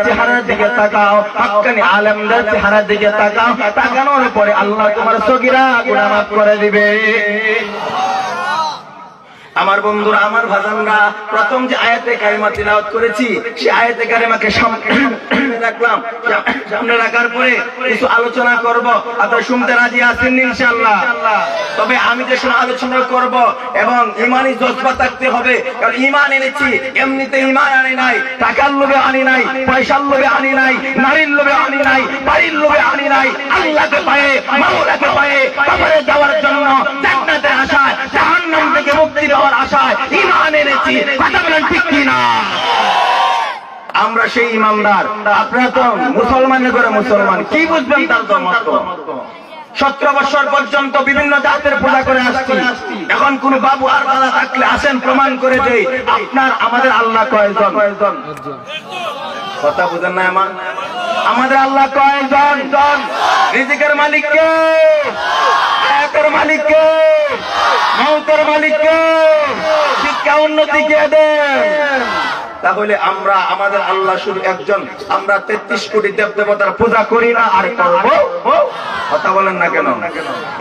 চেহারার দিকে তাকাও, হাক্কানি আলেমদের চেহারার দিকে তাকাও, তাকানোর পরে আল্লাহ তোমার সগীরা গুনাহ মাফ করে দিবে। আমার বন্ধুরা, আমার ভাইজানরা, প্রথম যে আয়াতে কারিমা তিলাওয়াত করেছি সেই আয়াতে কারিমাকে সামনে রাখলাম। সামনে রাখার পরে কিছু আলোচনা করব। আপনারা শুনতে রাজি আছেন ইনশাআল্লাহ? তবে আমি যে শুনে আলোচনা করব এবং ঈমানি জজবা থাকতে হবে, কারণ ঈমান এনেছি এমনিতে ঈমান আনি নাই, টাকার লোভে আনি নাই, পয়সার লোভে আনি নাই, নারীর লোভে আনি নাই, বাড়ির লোভে আনি নাই, আল্লাহকে পায়ে মাওলাকে পায়ে কবরে যাওয়ার জন্য, জান্নাতের আশায়, জাহান্নাম থেকে মুক্তি পাওয়ার আশায় ঈমান এনেছি। কথা বলেন ঠিক কি না? আমরা সেই ইমানদার। আপনারা তো মুসলমানের করে মুসলমান, কি বুঝবেন তার ধর্ম? 17 বছর পর্যন্ত বিভিন্ন জাতের পূজা করে আসছি। এখন কোন বাবু আর দাদা থাকলে আসেন প্রমাণ করে দেই আপনার আমাদের আল্লাহ কয়জন? কথা বুঝেন না? আমাদের আল্লাহ কয়জন? রিজিকের মালিক কে? হায়াতের মালিক কে? মওতের মালিক কে? শিক্ষা উন্নতি কে দেন? তাহলে আমরা আমাদের আল্লাহ শুধু একজন। আমরা 33 কোটি দেব দেবতার পূজা করি না, আর করব? কথা বলেন না কেন?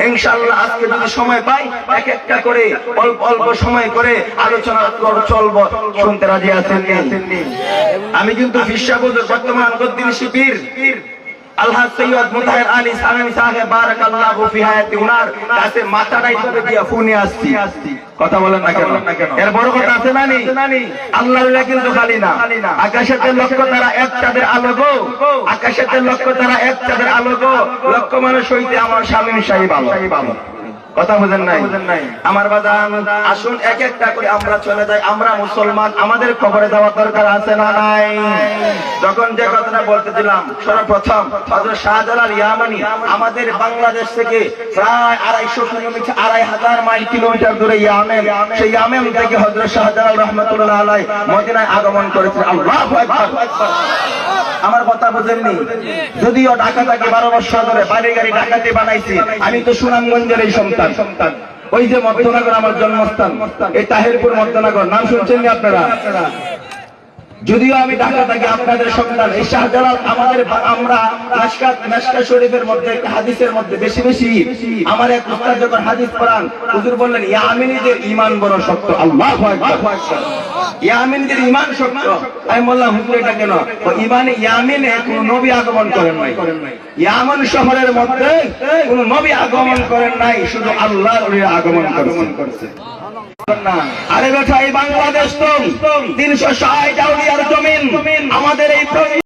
ইনশাআল্লাহ আজকে যদি সময় পাই এক একটা করে অল্প অল্প সময় করে আলোচনা চলবো। শুনতে রাজি আছেন? আমি কিন্তু ফিরসাবুজুর বর্তমান গদ্দিন শিবির আলহাজ সৈয়দ মুতাহির আলী সালামি সাহেব বারাকাল্লাহু ফি হায়াতি, উনার কাছে মাথাটা এইভাবে দিয়া ফোনে আসছি। কথা বলেন না কেন? এর বড় কথা আছে না নি? আল্লাহর কিন্তু খালি না। আকাশেতে লক্ষ্য তারা এক চাঁদের আলো গো, আকাশেতে লক্ষ্য তারা এক চাঁদের আলো গো, লক্ষ মানুষ হইতে আমার শামীম সাহেব ভালো। কথা বুঝেন নাই? আমার বাজান, আসুন এক একটা করে আমরা চলে যাই। আমরা মুসলমান, আমাদের কবরে যাওয়ার দরকার আছে না নাই? যখন যে কথাটা বলতেছিলাম, সর্বপ্রথম হযরত শাহজালাল ইয়ামানি আমাদের বাংলাদেশ থেকে প্রায় 250 কিলোমিটার, 2500 মাইল কিলোমিটার দূরে ইয়ামেন, সেই ইয়ামেন থেকে হযরত শাহজালাল রাহমাতুল্লাহ আলাইহি মদিনায় আগমন করেছেন। আল্লাহু আকবার। আমার কথা বুঝেননি? যদিও ঢাকা থেকে 12 বছর ধরে বাড়ি গাড়ি ঢাকাতে বানাইছি, আমি তো সুনামগঞ্জের এই সন্তান। ওই যে মধ্যনগর আমার জন্মস্থান, এই তাহিরপুর মধ্যনগর, নাম শুনছেন আপনারা? যদিও আমি ঢাকা থাকি, আপনাদের সন্তান। এই শাহজালাল আমাদের, আমরা মিশকাত শরীফের মধ্যে হাদিসের মধ্যে বেশি বেশি আমার এক উস্তাদ যখন হাদিস পড়ান, হুজুর বললেন ইয়ামিনীদের ঈমান বড় শক্ত। আল্লাহু আকবার। ইয়ামিনীদের ঈমান শক্ত। আমি বললাম হুজুর এটা কেন? ঈমানে ইয়ামিনে কোন নবী আগমন করেন নাই, ইয়ামান শহরের মধ্যে কোন নবী আগমন করেন নাই, শুধু আল্লাহর ওলিরা আগমন করেছে। আরে বেটা, এই বাংলাদেশ তো 360 আউলিয়ার জমিন। আমাদের এই